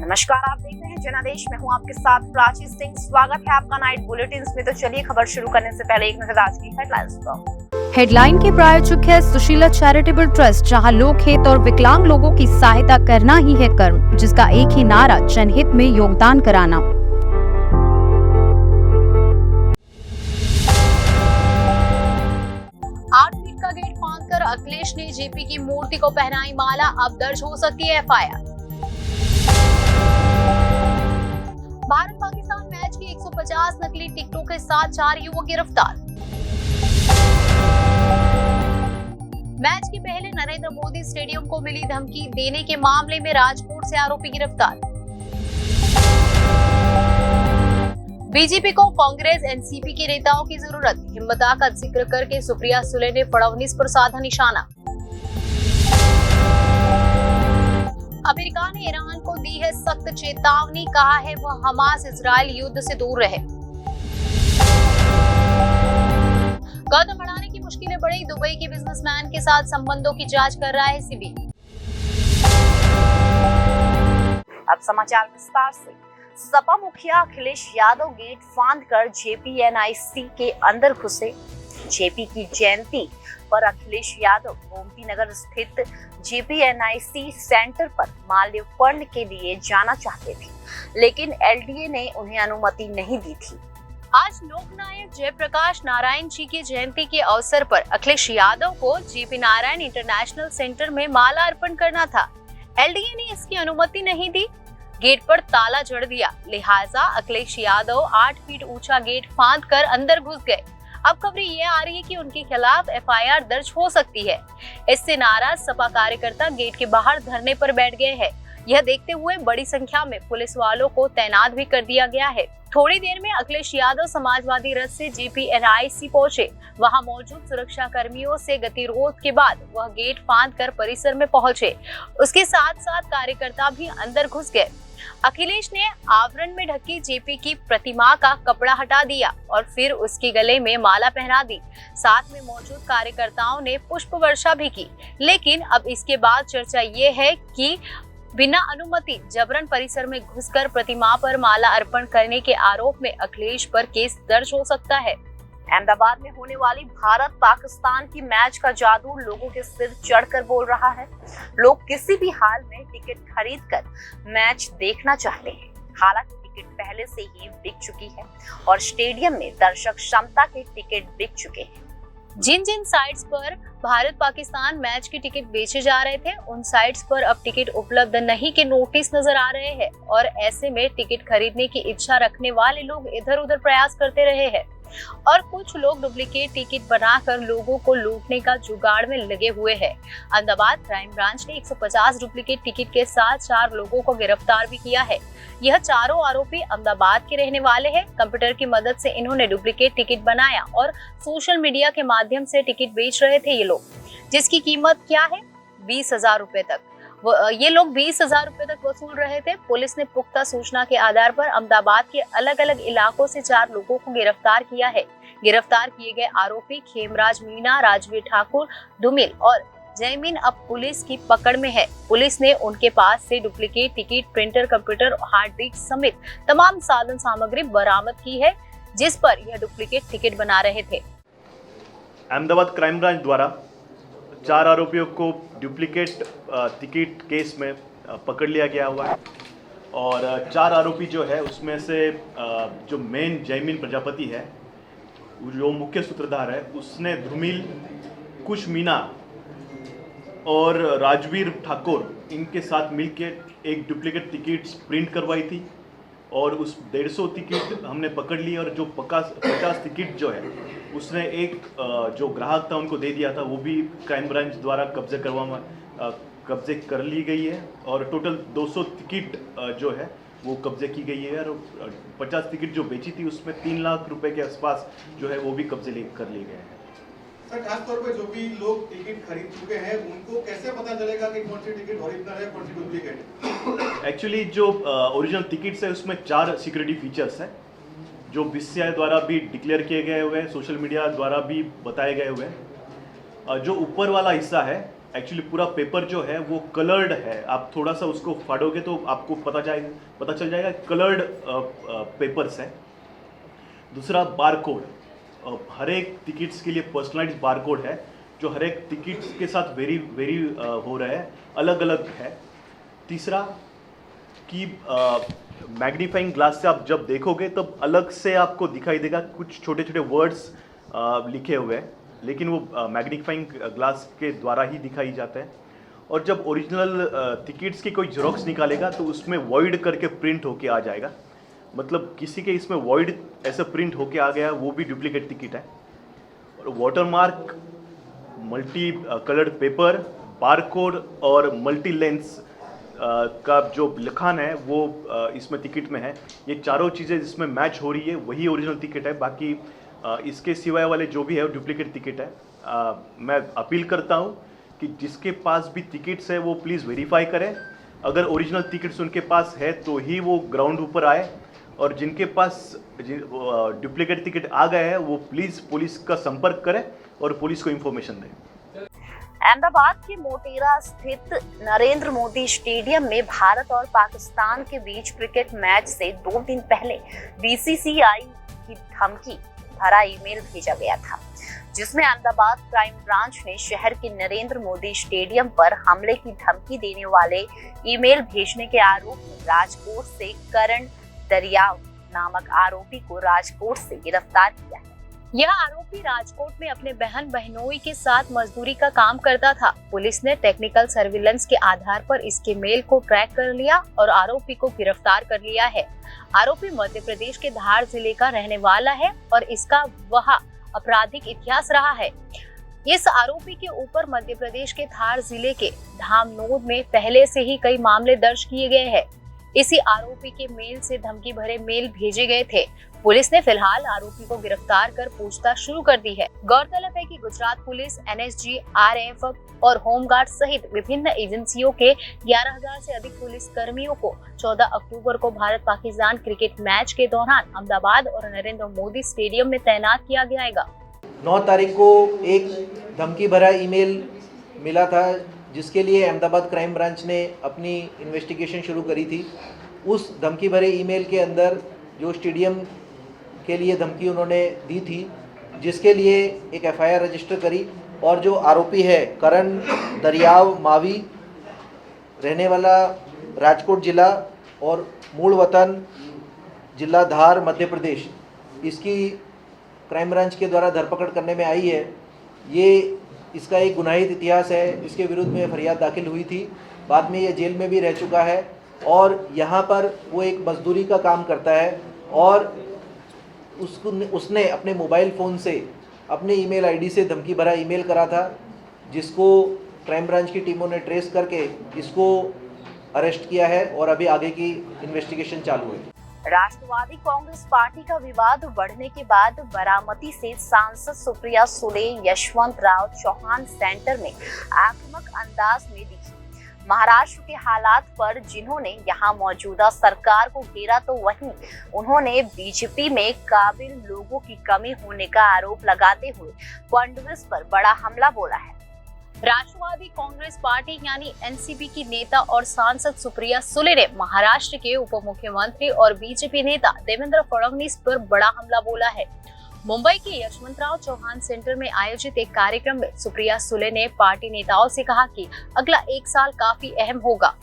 नमस्कार, आप देख रहे हैं जनादेश। मैं हूं आपके साथ प्राची सिंह। स्वागत है आपका नाइट बुलेटिन में। तो चलिए खबर शुरू करने से पहले एक नजर आज की हेडलाइंस पर। हेडलाइन के प्रायोजक है सुशीला चैरिटेबल ट्रस्ट, जहां लोक हित और विकलांग लोगों की सहायता करना ही है कर्म, जिसका एक ही नारा जनहित में योगदान कराना। 8 फीट का गेट फांदकर अखिलेश ने जेपी की मूर्ति को पहनाई माला, अब दर्ज हो सकती है एफआईआर। भारत पाकिस्तान मैच की 150 नकली टिकटों के साथ 4 युवक गिरफ्तार। मैच के पहले नरेंद्र मोदी स्टेडियम को मिली धमकी देने के मामले में राजकोट से आरोपी गिरफ्तार। बीजेपी को कांग्रेस एनसीपी के नेताओं की जरूरत, हिम्मता का जिक्र करके सुप्रिया सुले ने फडणवीस पर साधा निशाना। अमेरिका ने ईरान को दी है सख्त चेतावनी, कहा है वह हमास इजराइल युद्ध से दूर रहे। गौतम अडानी की मुश्किलें बढ़ी, दुबई के बिजनेसमैन के साथ संबंधों की जांच कर रहा है सीबी। अब समाचार विस्तार से। सपा मुखिया अखिलेश यादव गेट फांदकर जेपीएनआईसी के अंदर घुसे। जेपी की जयंती पर अखिलेश यादव गोमती नगर स्थित जेपीएनआईसी सेंटर पर माल्यार्पण के लिए जाना चाहते थे, लेकिन एलडीए ने उन्हें अनुमति नहीं दी थी। आज लोकनायक जयप्रकाश नारायण जी की जयंती के अवसर पर अखिलेश यादव को जेपी नारायण इंटरनेशनल सेंटर में माला अर्पण करना था। एलडीए ने इसकी अनुमति नहीं दी, गेट पर ताला जड़ दिया, लिहाजा अखिलेश यादव 8 फीट ऊंचा गेट फांदकर अंदर घुस गए। अब खबर ये आ रही है कि उनके खिलाफ एफआईआर दर्ज हो सकती है। इससे नाराज सपा कार्यकर्ता गेट के बाहर धरने पर बैठ गए हैं। यह देखते हुए बड़ी संख्या में पुलिस वालों को तैनात भी कर दिया गया है। थोड़ी देर में अखिलेश यादव समाजवादी रथ से जेपीएनआईसी पहुंचे। वहां मौजूद सुरक्षा कर्मियों से गतिरोध के बाद वह गेट फांदकर परिसर में पहुंचे। उसके साथ साथ कार्यकर्ता भी अंदर घुस गए। अखिलेश ने आवरण में ढकी जेपी की प्रतिमा का कपड़ा हटा दिया और फिर उसके गले में माला पहना दी। साथ में मौजूद कार्यकर्ताओं ने पुष्प वर्षा भी की। लेकिन अब इसके बाद चर्चा ये है कि बिना अनुमति जबरन परिसर में घुसकर प्रतिमा पर माला अर्पण करने के आरोप में अखिलेश पर केस दर्ज हो सकता है। अहमदाबाद में होने वाली भारत पाकिस्तान की मैच का जादू लोगों के सिर चढ़कर बोल रहा है। लोग किसी भी हाल में टिकट खरीदकर मैच देखना चाहते हैं। हालांकि टिकट पहले से ही बिक चुकी है और स्टेडियम में दर्शक क्षमता के टिकट बिक चुके हैं। जिन जिन साइट्स पर भारत पाकिस्तान मैच के टिकट बेचे जा रहे थे, उन साइट्स पर अब टिकट उपलब्ध नहीं के नोटिस नजर आ रहे हैं और ऐसे में टिकट खरीदने की इच्छा रखने वाले लोग इधर उधर प्रयास करते रहे हैं और कुछ लोग डुप्लीकेट टिकट बनाकर लोगों को लूटने का जुगाड़ में लगे हुए हैं। अहमदाबाद क्राइम ब्रांच ने 150 डुप्लीकेट टिकट के साथ 4 लोगों को गिरफ्तार भी किया है। यह चारों आरोपी अहमदाबाद के रहने वाले हैं। कंप्यूटर की मदद से इन्होंने डुप्लीकेट टिकट बनाया और सोशल मीडिया के माध्यम से टिकट बेच रहे थे ये लोग, जिसकी कीमत क्या है 20,000 रुपए तक। ये लोग 20,000 रुपए तक वसूल रहे थे। पुलिस ने पुख्ता सूचना के आधार पर अहमदाबाद के अलग अलग इलाकों से 4 लोगों को गिरफ्तार किया है। गिरफ्तार किए गए आरोपी खेमराज मीणा, राजवीर ठाकुर, धूमिल और जयमीन अब पुलिस की पकड़ में है। पुलिस ने उनके पास से duplicate ticket, printer, computer, hard disk समेत तमाम साधन सामग्री बरामद की है, जिस पर यह डुप्लीकेट टिकट बना रहे थे। अहमदाबाद क्राइम ब्रांच द्वारा 4 आरोपियों को डुप्लीकेट टिकट केस में पकड़ लिया गया हुआ है और 4 आरोपी जो है उसमें से जो मेन जयमीन प्रजापति है, जो मुख्य सूत्रधार है, उसने धूमिल, कुश मीना और राजवीर ठाकुर इनके साथ मिलकर एक डुप्लीकेट टिकट प्रिंट करवाई थी और उस 150 टिकट हमने पकड़ ली और जो 50 टिकट जो है उसने एक जो ग्राहक था उनको दे दिया था, वो भी क्राइम ब्रांच द्वारा कब्जे कर ली गई है और टोटल 200 टिकट जो है वो कब्जे की गई है और 50 टिकट जो बेची थी उसमें 3 लाख रुपए के आसपास जो है वो भी कब्जे कर लिए गए हैं। सर, खास तौर पे जो भी लोग टिकट खरीद चुके हैं उनको कैसे पता चलेगा कि कौन सी टिकट ओरिजिनल है, कौन सी डुप्लीकेट है? एक्चुअली जो ओरिजिनल टिकट्स है उसमें 4 सिक्योरिटी फीचर्स हैं जो बीसीसीआई द्वारा भी डिक्लेयर किए गए हुए हैं, सोशल मीडिया द्वारा भी बताए गए हुए हैं। जो ऊपर वाला हिस्सा है एक्चुअली पूरा पेपर जो है वो कलर्ड है। आप थोड़ा सा उसको फाड़ोगे तो आपको पता चल जाएगा कलर्ड पेपर्स है। दूसरा बारकोड, हर एक टिकट्स के लिए पर्सनलाइज्ड बारकोड है जो हर एक टिकट्स के साथ वेरी हो रहा है, अलग अलग है। तीसरा कि मैग्नीफाइंग ग्लास से आप जब देखोगे तब अलग से आपको दिखाई देगा कुछ छोटे छोटे वर्ड्स लिखे हुए हैं, लेकिन वो मैग्नीफाइंग ग्लास के द्वारा ही दिखाई जाता है। और जब ओरिजिनल टिकट्स की कोई जेरोक्स निकालेगा तो उसमें वॉइड करके प्रिंट होके आ जाएगा, मतलब किसी के इसमें वॉइड ऐसा प्रिंट होके आ गया वो भी डुप्लीकेट टिकट है। और watermark, multi coloured paper, barcode और मल्टी लेंस का जो लिखान है वो इसमें टिकट में है। ये चारों चीज़ें जिसमें मैच हो रही है वही ओरिजिनल टिकट है, बाकी इसके सिवाय वाले जो भी है वो डुप्लीकेट टिकट है। मैं अपील करता हूँ कि जिसके पास भी टिकट्स है वो प्लीज़ वेरीफाई करें। अगर ओरिजिनल टिकट्स उनके पास है तो ही वो ग्राउंड ऊपर आए, और जिनके पास डुप्लीकेट टिकट आ गए हैं वो प्लीज़ पुलिस का संपर्क करें और पुलिस को इन्फॉर्मेशन दें। अहमदाबाद के मोटेरा स्थित नरेंद्र मोदी स्टेडियम में भारत और पाकिस्तान के बीच क्रिकेट मैच से 2 दिन पहले बीसीसीआई की धमकी भरा ईमेल भेजा गया था, जिसमें अहमदाबाद क्राइम ब्रांच ने शहर के नरेंद्र मोदी स्टेडियम पर हमले की धमकी देने वाले ईमेल भेजने के आरोप में राजकोट से करण दरियाव नामक आरोपी को राजकोट से गिरफ्तार किया है। यह आरोपी राजकोट में अपने बहन बहनोई के साथ मजदूरी का काम करता था। पुलिस ने टेक्निकल सर्विलेंस के आधार पर इसके मेल को ट्रैक कर लिया और आरोपी को गिरफ्तार कर लिया है। आरोपी मध्य प्रदेश के धार जिले का रहने वाला है और इसका वह आपराधिक इतिहास रहा है। इस आरोपी के ऊपर मध्य प्रदेश के धार जिले के धामनोद में पहले से ही कई मामले दर्ज किए गए हैं। इसी आरोपी के मेल से धमकी भरे मेल भेजे गए थे। पुलिस ने फिलहाल आरोपी को गिरफ्तार कर पूछताछ शुरू कर दी है। गौरतलब है कि गुजरात पुलिस, एनएसजी, आरएएफ और होमगार्ड सहित विभिन्न एजेंसियों के 11,000 से अधिक पुलिस कर्मियों को 14 अक्टूबर को भारत पाकिस्तान क्रिकेट मैच के दौरान अहमदाबाद और नरेंद्र मोदी स्टेडियम में तैनात किया जाएगा। 9 तारीख को एक धमकी भरा ईमेल मिला था जिसके लिए अहमदाबाद क्राइम ब्रांच ने अपनी इन्वेस्टिगेशन शुरू करी थी। उस धमकी भरे ईमेल के अंदर जो स्टेडियम के लिए धमकी उन्होंने दी थी, जिसके लिए एक एफआईआर रजिस्टर करी, और जो आरोपी है करण दरियाव मावी, रहने वाला राजकोट जिला और मूल वतन जिला धार मध्य प्रदेश, इसकी क्राइम ब्रांच के द्वारा धरपकड़ करने में आई है। ये इसका एक गुनाहित इतिहास है। इसके विरुद्ध में फरियाद दाखिल हुई थी, बाद में ये जेल में भी रह चुका है और यहाँ पर वो एक मजदूरी का काम करता है और उसने अपने मोबाइल फ़ोन से अपने ईमेल आईडी से धमकी भरा ईमेल करा था, जिसको क्राइम ब्रांच की टीमों ने ट्रेस करके इसको अरेस्ट किया है और अभी आगे की इन्वेस्टिगेशन चालू है। राष्ट्रवादी कांग्रेस पार्टी का विवाद बढ़ने के बाद बारामती से सांसद सुप्रिया सुले यशवंत राव चौहान सेंटर में आक्रामक अंदाज में दिखी। महाराष्ट्र के हालात पर जिन्होंने यहां मौजूदा सरकार को घेरा, तो वहीं उन्होंने बीजेपी में काबिल लोगों की कमी होने का आरोप लगाते हुए फडणवीस पर बड़ा हमला बोला है। राष्ट्रवादी कांग्रेस पार्टी यानी एनसीपी की नेता और सांसद सुप्रिया सुले ने महाराष्ट्र के उप मुख्यमंत्री और बीजेपी नेता देवेंद्र फडणवीस पर बड़ा हमला बोला है। मुंबई के यशवंतराव चौहान सेंटर में आयोजित एक कार्यक्रम में सुप्रिया सुले ने पार्टी नेताओं से कहा कि अगला 1 साल काफी अहम होगा।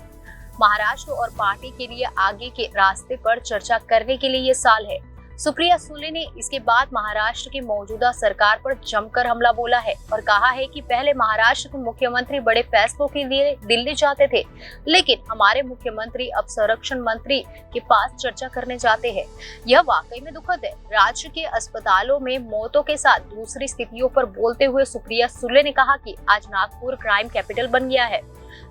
महाराष्ट्र और पार्टी के लिए आगे के रास्ते पर चर्चा करने के लिए ये साल है। सुप्रिया सुले ने इसके बाद महाराष्ट्र की मौजूदा सरकार पर जमकर हमला बोला है और कहा है कि पहले महाराष्ट्र के मुख्यमंत्री बड़े फैसलों के लिए दिल्ली जाते थे, लेकिन हमारे मुख्यमंत्री अब संरक्षण मंत्री के पास चर्चा करने जाते हैं। यह वाकई में दुखद है। राज्य के अस्पतालों में मौतों के साथ दूसरी स्थितियों पर बोलते हुए सुप्रिया सुले ने कहा कि आज नागपुर क्राइम कैपिटल बन गया है।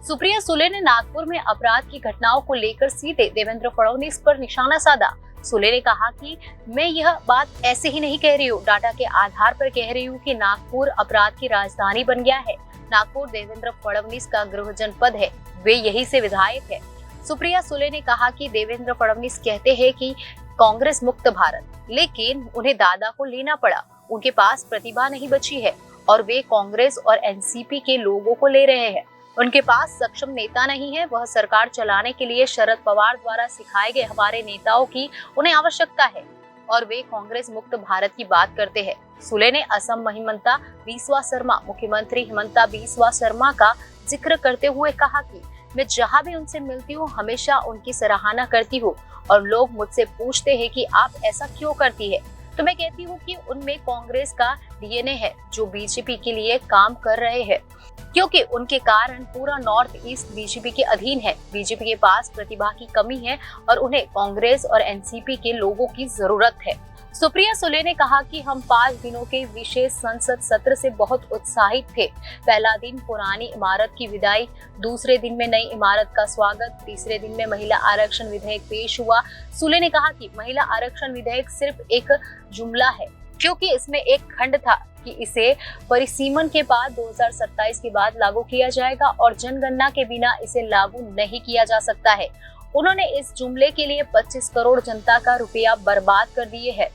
सुप्रिया सुले ने नागपुर में अपराध की घटनाओं को लेकर सीधे देवेंद्र फडणवीस पर निशाना साधा। सुले ने कहा कि मैं यह बात ऐसे ही नहीं कह रही हूँ, डाटा के आधार पर कह रही हूँ कि नागपुर अपराध की राजधानी बन गया है। नागपुर देवेंद्र फडणवीस का गृह जनपद है, वे यही से विधायक है। सुप्रिया सुले ने कहा कि देवेंद्र फडणवीस कहते हैं कि कांग्रेस मुक्त भारत, लेकिन उन्हें दादा को लेना पड़ा। उनके पास प्रतिभा नहीं बची है। और वे कांग्रेस और एनसीपी के लोगों को ले रहे हैं। उनके पास सक्षम नेता नहीं है, वह सरकार चलाने के लिए शरद पवार द्वारा सिखाए गए हमारे नेताओं की उन्हें आवश्यकता है और वे कांग्रेस मुक्त भारत की बात करते हैं। सुले ने असम हिमंता बिस्वा शर्मा, मुख्यमंत्री हिमंता बिस्वा शर्मा का जिक्र करते हुए कहा कि मैं जहां भी उनसे मिलती हूं हमेशा उनकी सराहना करती हूं और लोग मुझसे पूछते हैं कि आप ऐसा क्यों करती है, तो मैं कहती हूँ कि उनमें कांग्रेस का डीएनए है जो बीजेपी के लिए काम कर रहे हैं, क्योंकि उनके कारण पूरा नॉर्थ ईस्ट बीजेपी के अधीन है। बीजेपी के पास प्रतिभा की कमी है और उन्हें कांग्रेस और एनसीपी के लोगों की जरूरत है। सुप्रिया सुले ने कहा कि हम 5 दिनों के विशेष संसद सत्र से बहुत उत्साहित थे। पहला दिन पुरानी इमारत की विदाई, दूसरे दिन में नई इमारत का स्वागत, तीसरे दिन में महिला आरक्षण विधेयक पेश हुआ। सुले ने कहा कि महिला आरक्षण विधेयक सिर्फ एक जुमला है, क्योंकि इसमें एक खंड था कि इसे परिसीमन के बाद 2027 के बाद लागू किया जाएगा और जनगणना के बिना इसे लागू नहीं किया जा सकता है। उन्होंने इस जुमले के लिए 25 करोड़ जनता का रुपया बर्बाद कर दिए है।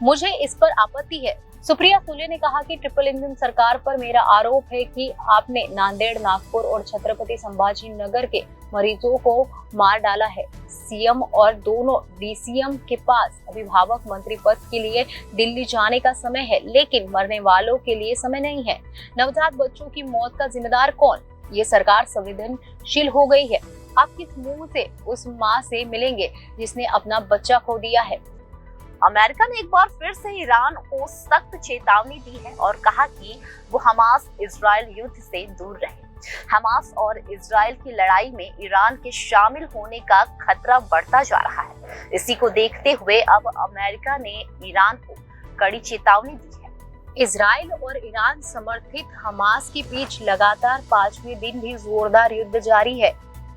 मुझे इस पर आपत्ति है। सुप्रिया सुले ने कहा कि ट्रिपल इंजन सरकार पर मेरा आरोप है कि आपने नांदेड़, नागपुर और छत्रपति संभाजी नगर के मरीजों को मार डाला है। सीएम और दोनों डीसीएम के पास अभिभावक मंत्री पद के लिए दिल्ली जाने का समय है, लेकिन मरने वालों के लिए समय नहीं है। नवजात बच्चों की मौत का जिम्मेदार कौन? ये सरकार संवेदनशील हो गई है। आप किस मुंह से उस माँ से मिलेंगे जिसने अपना बच्चा खो दिया है? अमेरिका ने एक बार फिर से ईरान को सख्त चेतावनी दी है और कहा कि वो हमास इजराइल युद्ध से दूर रहे। हमास और इजराइल की लड़ाई में ईरान के शामिल होने का खतरा बढ़ता जा रहा है। इसी को देखते हुए अब अमेरिका ने ईरान को कड़ी चेतावनी दी है। इजराइल और ईरान समर्थित हमास के बीच लगातार 5वें दिन भी जोरदार युद्ध जारी है।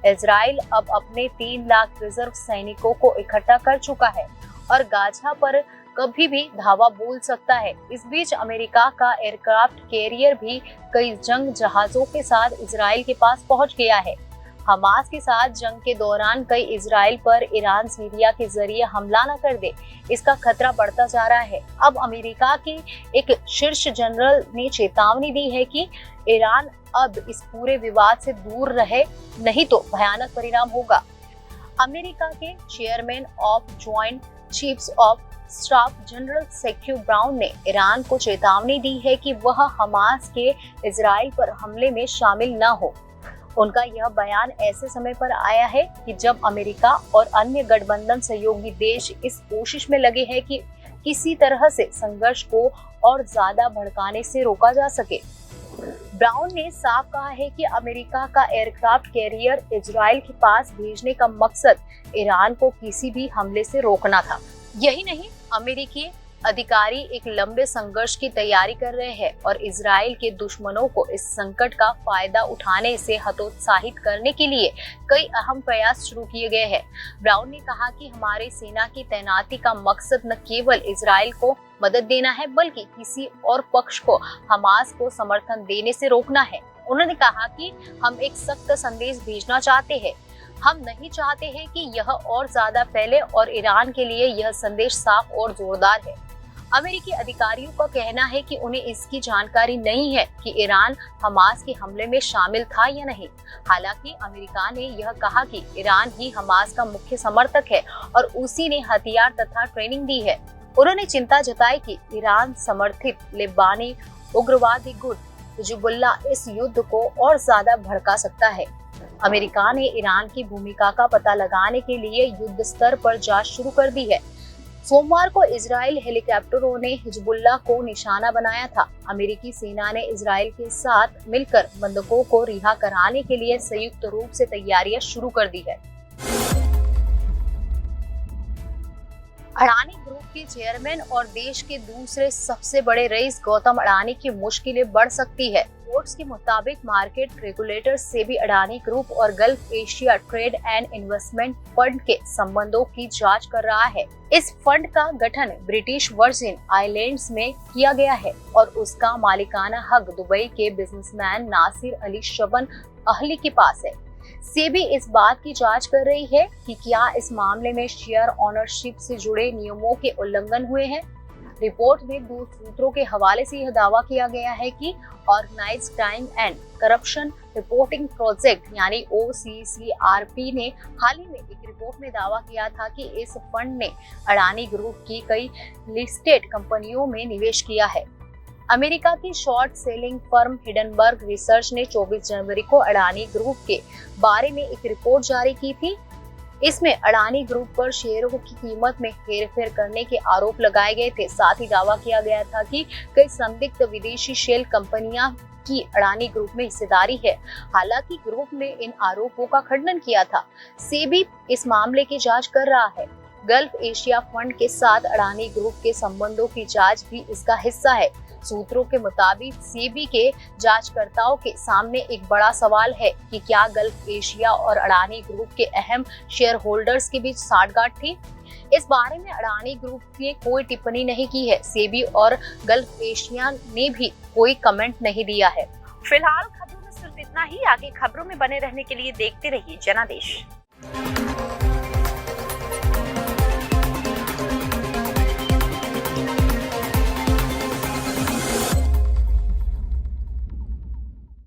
इजराइल अब अपने 3 लाख रिजर्व सैनिकों को इकट्ठा कर चुका है और गाजा पर कभी भी धावा बोल सकता है। इस बीच अमेरिका का एयरक्राफ्ट कैरियर भी कई जंग जहाजों के साथ इजराइल के पास पहुंच गया है। हमास के साथ जंग के दौरान कई इजराइल पर ईरान सीरिया के जरिए हमला न कर दे, इसका खतरा बढ़ता जा रहा है। अब अमेरिका के एक शीर्ष जनरल ने चेतावनी दी है कि ईरान अब इस पूरे विवाद से दूर रहे, नहीं तो भयानक परिणाम होगा। अमेरिका के chairman of joint chiefs of staff general CQ Brown ने ईरान को चेतावनी दी है कि वह हमास के इजराइल पर हमले में शामिल न हो। उनका यह बयान ऐसे समय पर आया है कि जब अमेरिका और अन्य गठबंधन सहयोगी देश इस कोशिश में लगे हैं कि किसी तरह से संघर्ष को और ज्यादा भड़काने से रोका जा सके। ब्राउन ने साफ कहा है कि अमेरिका का एयरक्राफ्ट कैरियर इजराइल के पास भेजने का मकसद ईरान को किसी भी हमले से रोकना था। यही नहीं, अमेरिकी अधिकारी एक लंबे संघर्ष की तैयारी कर रहे हैं और इजराइल के दुश्मनों को इस संकट का फायदा उठाने से हतोत्साहित करने के लिए कई अहम प्रयास शुरू किए गए हैं। ब्राउन ने कहा कि हमारी सेना की तैनाती का मकसद न केवल इजराइल को मदद देना है, बल्कि किसी और पक्ष को हमास को समर्थन देने से रोकना है। उन्होंने कहा कि हम एक सख्त संदेश भेजना चाहते हैं। हम नहीं चाहते हैं कि यह और ज्यादा फैले और ईरान के लिए यह संदेश साफ और जोरदार है। अमेरिकी अधिकारियों का कहना है कि उन्हें इसकी जानकारी नहीं है कि ईरान हमास के हमले में शामिल था या नहीं। हालांकि अमेरिका ने यह कहा कि ईरान ही हमास का मुख्य समर्थक है और उसी ने हथियार तथा ट्रेनिंग दी है। उन्होंने चिंता जताई कि ईरान समर्थित लेबानी उग्रवादी गुट हिजबुल्लाह इस युद्ध को और ज्यादा भड़का सकता है। अमेरिका ने ईरान की भूमिका का पता लगाने के लिए युद्ध स्तर पर जांच शुरू कर दी है। सोमवार को इजराइल हेलीकॉप्टरों ने हिजबुल्लाह को निशाना बनाया था। अमेरिकी सेना ने इजराइल के साथ मिलकर बंधकों को रिहा कराने के लिए संयुक्त रूप से तैयारियां शुरू कर दी है। अडानी ग्रुप के चेयरमैन और देश के दूसरे सबसे बड़े रईस गौतम अडानी की मुश्किलें बढ़ सकती है। रिपोर्ट्स के मुताबिक market regulator SEBI Adani group और Gulf Asia trade and investment fund के संबंधों की जांच कर रहा है। इस फंड का गठन ब्रिटिश वर्जिन आइलैंड्स में किया गया है और उसका मालिकाना हक दुबई के बिजनेसमैन नासिर अली शबन अहली के पास है। सेबी इस बात की जांच कर रही है कि क्या इस मामले में शेयर ओनरशिप से जुड़े नियमों के उल्लंघन हुए हैं। रिपोर्ट में 2 सूत्रों के हवाले से यह दावा किया गया है कि organised crime and corruption reporting project यानी OCCRP ने हाल ही में एक रिपोर्ट में दावा किया था कि इस फंड ने अडानी ग्रुप की कई लिस्टेड कंपनियों में निवेश किया है। अमेरिका की short selling firm Hindenburg research ने 24 जनवरी को अडानी ग्रुप के बारे में एक रिपोर्ट जारी की थी। इसमें अडानी ग्रुप पर शेयरों की कीमत में हेरफेर करने के आरोप लगाए गए थे। साथ ही दावा किया गया था कि कई संदिग्ध विदेशी शेल कंपनियां की अडानी ग्रुप में हिस्सेदारी है। हालांकि ग्रुप ने इन आरोपों का खंडन किया था। सेबी इस मामले की जांच कर रहा है। गल्फ एशिया फंड के साथ अडानी ग्रुप के संबंधों की जांच भी इसका हिस्सा है। सूत्रों के मुताबिक सेबी के जांचकर्ताओं के सामने एक बड़ा सवाल है कि क्या गल्फ एशिया और अडानी ग्रुप के अहम शेयर होल्डर्स के बीच सांठगांठ थी। इस बारे में अडानी ग्रुप ने कोई टिप्पणी नहीं की है। सेबी और गल्फ एशिया ने भी कोई कमेंट नहीं दिया है। फिलहाल खबरों में सिर्फ इतना ही। आगे खबरों में बने रहने के लिए देखते रहिए जनादेश।